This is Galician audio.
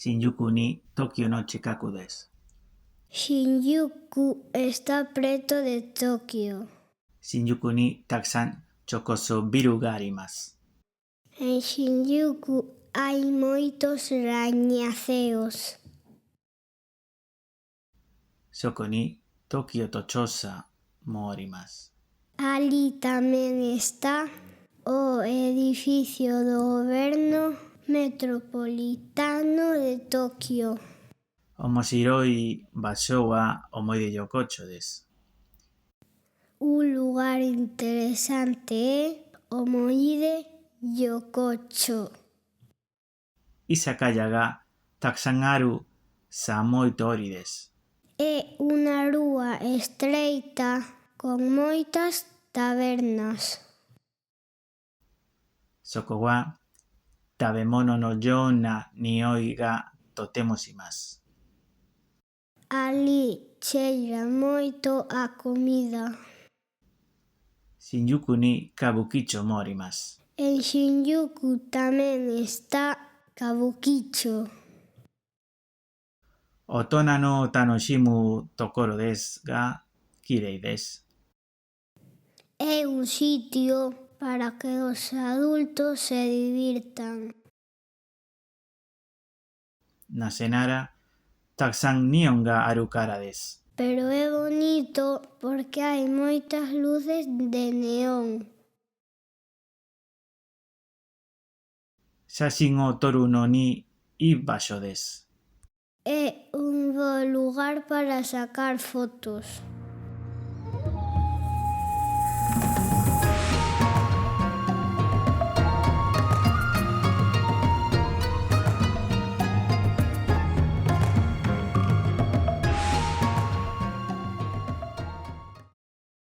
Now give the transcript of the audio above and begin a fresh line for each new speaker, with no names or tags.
Shinjuku ni Tokio no chikaku desu.
Shinjuku está preto de Tokio.
Shinjuku ni takusan chokoso biru ga arimasu.
En Shinjuku hay moitos rañaceos.
Soko ni Tokio to chosa mo arimasu.
Ali tamén está o edificio do goberno metropolitano de Tokio.
Omoshiroi basho wa omoi de yokocho desu.
Un lugar interesante é Omoide Yokocho.
Izakaya ga takusan aru samoi tori desu.
É unha rúa estreita con moitas tabernas.
Soko wa tabemono no you na nioi ga totemo shimasu.
Ali cheira moito a comida.
Shinjuku ni Kabukicho mo arimasu.
En Shinjuku tamén está Kabukicho.
Otona no tanoshimu tokoro desu ga kirei desu.
É un sitio para que os adultos se divirtan.
Nasenara takusan neon ga aru kara desu.
Pero é bonito porque hai moitas luces de neón.
Shashin o toru no ni ii basho desu.
É un bo lugar para sacar fotos.